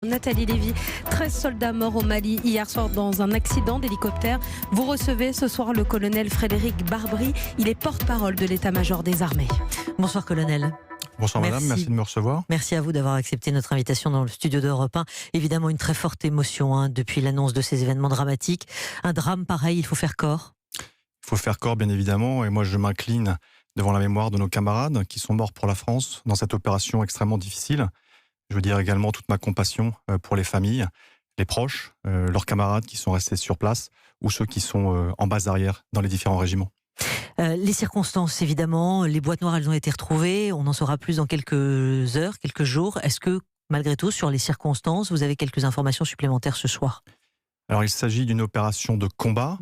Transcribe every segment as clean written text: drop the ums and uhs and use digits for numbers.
Nathalie Lévy, 13 soldats morts au Mali hier soir dans un accident d'hélicoptère. Vous recevez ce soir le colonel Frédéric Barbry. Il est porte-parole de l'état-major des armées. Bonsoir colonel. Bonsoir madame, merci de me recevoir. Merci à vous d'avoir accepté notre invitation dans le studio d'Europe 1. Évidemment une très forte émotion depuis l'annonce de ces événements dramatiques. Un drame pareil, il faut faire corps. Il faut faire corps bien évidemment, et moi je m'incline devant la mémoire de nos camarades qui sont morts pour la France dans cette opération extrêmement difficile. Je veux dire également toute ma compassion pour les familles, les proches, leurs camarades qui sont restés sur place ou ceux qui sont en base arrière dans les différents régiments. Les circonstances, évidemment, les boîtes noires, elles ont été retrouvées. On en saura plus dans quelques heures, quelques jours. Est-ce que, malgré tout, sur les circonstances, vous avez quelques informations supplémentaires ce soir? Alors, il s'agit d'une opération de combat.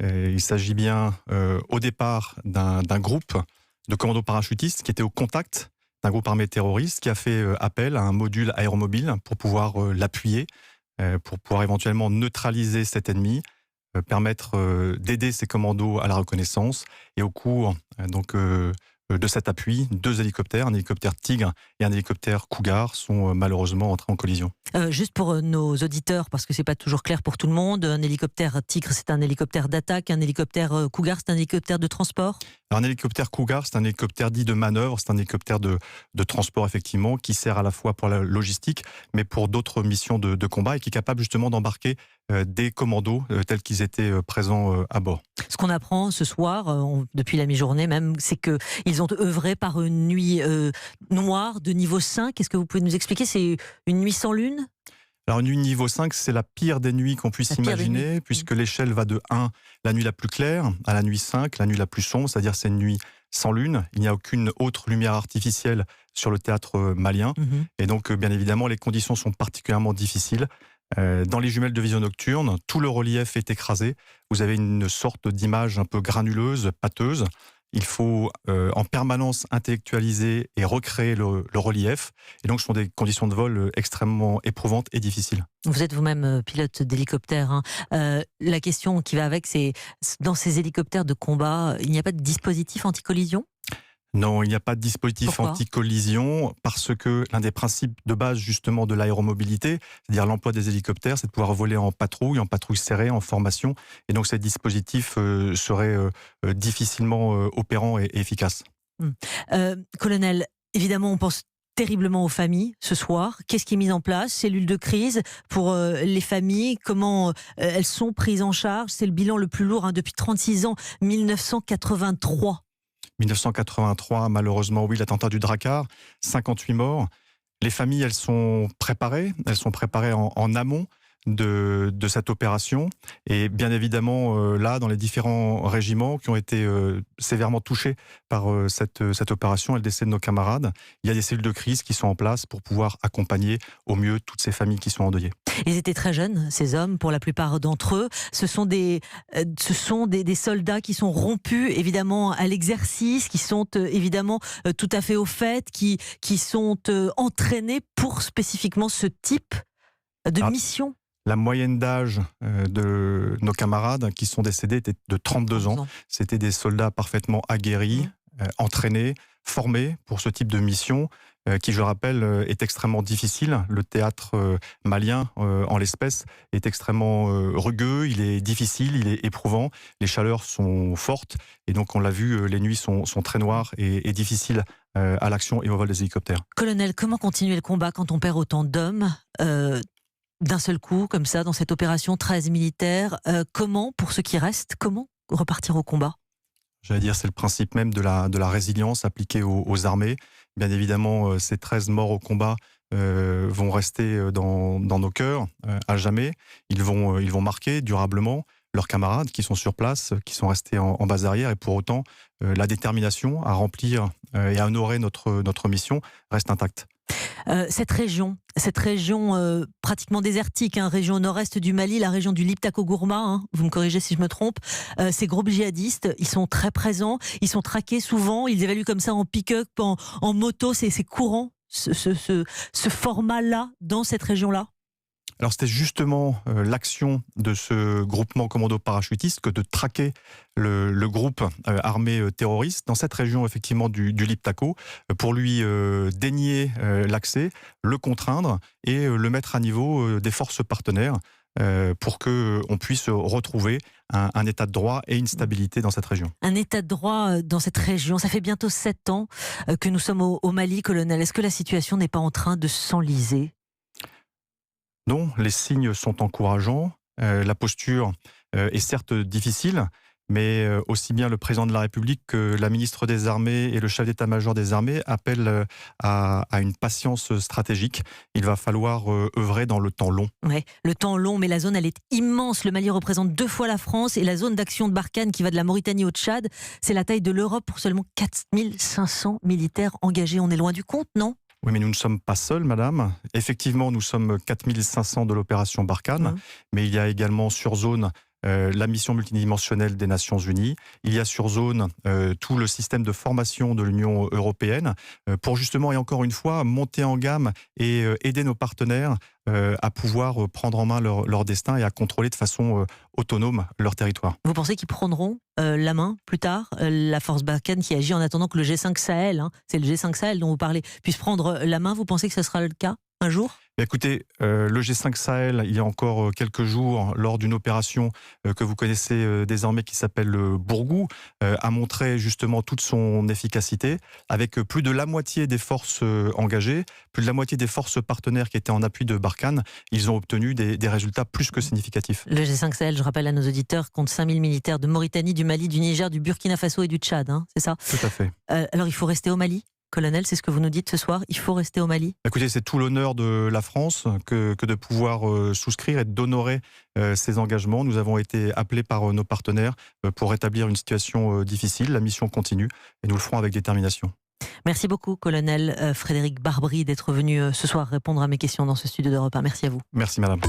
Il s'agit bien, au départ, d'un groupe de commandos parachutistes qui était au contact d'un groupe armé terroriste qui a fait appel à un module aéromobile pour pouvoir l'appuyer, pour pouvoir éventuellement neutraliser cet ennemi, permettre d'aider ces commandos à la reconnaissance. Et au cours de cet appui, 2 hélicoptères, un hélicoptère Tigre et un hélicoptère Cougar, sont malheureusement entrés en collision. Juste pour nos auditeurs, parce que c'est pas toujours clair pour tout le monde, un hélicoptère Tigre, c'est un hélicoptère d'attaque, un hélicoptère Cougar, c'est un hélicoptère de transport? Alors, un hélicoptère Cougar, c'est un hélicoptère dit de manœuvre, c'est un hélicoptère de transport effectivement, qui sert à la fois pour la logistique, mais pour d'autres missions de combat, et qui est capable justement d'embarquer des commandos tels qu'ils étaient présents à bord. Ce qu'on apprend ce soir, depuis la mi-journée même, c'est qu'ils ont œuvré par une nuit noire de niveau 5. Est-ce que vous pouvez nous expliquer? C'est une nuit sans lune? Alors, une nuit niveau 5, c'est la pire des nuits qu'on puisse imaginer, puisque l'échelle va de 1, la nuit la plus claire, à la nuit 5, la nuit la plus sombre, c'est-à-dire c'est une nuit sans lune. Il n'y a aucune autre lumière artificielle sur le théâtre malien. Et donc, bien évidemment, les conditions sont particulièrement difficiles. Dans les jumelles de vision nocturne, tout le relief est écrasé. Vous avez une sorte d'image un peu granuleuse, pâteuse. Il faut en permanence intellectualiser et recréer le relief. Et donc, ce sont des conditions de vol extrêmement éprouvantes et difficiles. Vous êtes vous-même pilote d'hélicoptère. La question qui va avec, c'est dans ces hélicoptères de combat, il n'y a pas de dispositif anti-collision? Non, il n'y a pas de dispositif Pourquoi? anti-collision, parce que l'un des principes de base justement de l'aéromobilité, c'est-à-dire l'emploi des hélicoptères, c'est de pouvoir voler en patrouille serrée, en formation. Et donc ces dispositifs seraient difficilement opérants et efficaces. Colonel, évidemment, on pense terriblement aux familles ce soir. Qu'est-ce qui est mis en place? Cellules de crise pour les familles, comment elles sont prises en charge? C'est le bilan le plus lourd depuis 36 ans, 1983. 1983, malheureusement, oui, l'attentat du Drakkar, 58 morts. Les familles, elles sont préparées en amont de cette opération. Et bien évidemment, là, dans les différents régiments qui ont été sévèrement touchés par cette opération et le décès de nos camarades, il y a des cellules de crise qui sont en place pour pouvoir accompagner au mieux toutes ces familles qui sont endeuillées. Ils étaient très jeunes, ces hommes, pour la plupart d'entre eux. Ce sont des soldats qui sont rompus, évidemment, à l'exercice, qui sont évidemment tout à fait au fait, qui sont entraînés pour spécifiquement ce type de mission. La moyenne d'âge de nos camarades qui sont décédés était de 32 ans. C'était des soldats parfaitement aguerris, entraînés, formés pour ce type de mission, qui, je le rappelle, est extrêmement difficile. Le théâtre malien, en l'espèce, est extrêmement rugueux, il est difficile, il est éprouvant. Les chaleurs sont fortes, et donc on l'a vu, les nuits sont très noires et difficiles à l'action et au vol des hélicoptères. Colonel, comment continuer le combat quand on perd autant d'hommes d'un seul coup, comme ça, dans cette opération 13 militaire? Comment, pour ceux qui restent, comment repartir au combat? J'allais dire, c'est le principe même de la résilience appliquée aux armées. Bien évidemment, ces 13 morts au combat vont rester dans nos cœurs à jamais. Ils vont marquer durablement leurs camarades qui sont sur place, qui sont restés en base arrière. Et pour autant, la détermination à remplir et à honorer notre mission reste intacte. Cette région pratiquement désertique, région nord-est du Mali, la région du Liptako-Gourma, vous me corrigez si je me trompe, ces groupes djihadistes, ils sont très présents, ils sont traqués souvent, ils évaluent comme ça en pick-up, en moto, c'est courant ce format-là dans cette région-là? Alors c'était justement l'action de ce groupement commando parachutiste que de traquer le groupe armé terroriste dans cette région effectivement du Liptako pour lui dénier l'accès, le contraindre et le mettre à niveau des forces partenaires pour qu'on puisse retrouver un état de droit et une stabilité dans cette région. Un état de droit dans cette région, ça fait bientôt 7 ans que nous sommes au Mali, colonel. Est-ce que la situation n'est pas en train de s'enliser ? Non, les signes sont encourageants. La posture est certes difficile, mais aussi bien le président de la République que la ministre des Armées et le chef d'état-major des armées appellent à une patience stratégique. Il va falloir œuvrer dans le temps long. Ouais, le temps long, mais la zone, elle est immense. Le Mali représente 2 fois la France et la zone d'action de Barkhane qui va de la Mauritanie au Tchad, c'est la taille de l'Europe pour seulement 4500 militaires engagés. On est loin du compte, non ? Oui, mais nous ne sommes pas seuls, madame. Effectivement, nous sommes 4500 de l'opération Barkhane, mais il y a également sur zone la mission multidimensionnelle des Nations Unies. Il y a sur zone tout le système de formation de l'Union européenne pour justement, et encore une fois, monter en gamme et aider nos partenaires à pouvoir prendre en main leur destin et à contrôler de façon autonome leur territoire. Vous pensez qu'ils prendront la main plus tard, la force Barkhane qui agit en attendant que le G5 Sahel, c'est le G5 Sahel dont vous parlez, puisse prendre la main? Vous pensez que ce sera le cas un jour? Écoutez, le G5 Sahel, il y a encore quelques jours, lors d'une opération que vous connaissez désormais qui s'appelle Bourgou, a montré justement toute son efficacité, avec plus de la moitié des forces engagées, plus de la moitié des forces partenaires qui étaient en appui de Barkhane. Ils ont obtenu des résultats plus que significatifs. Le G5 Sahel, je rappelle à nos auditeurs, compte 5000 militaires de Mauritanie, du Mali, du Niger, du Burkina Faso et du Tchad, c'est ça? Tout à fait. Alors il faut rester au Mali? Colonel, c'est ce que vous nous dites ce soir, il faut rester au Mali? Écoutez, c'est tout l'honneur de la France que de pouvoir souscrire et d'honorer ces engagements. Nous avons été appelés par nos partenaires pour rétablir une situation difficile. La mission continue et nous le ferons avec détermination. Merci beaucoup, colonel Frédéric Barbry, d'être venu ce soir répondre à mes questions dans ce studio d'Europe 1. Merci à vous. Merci, madame.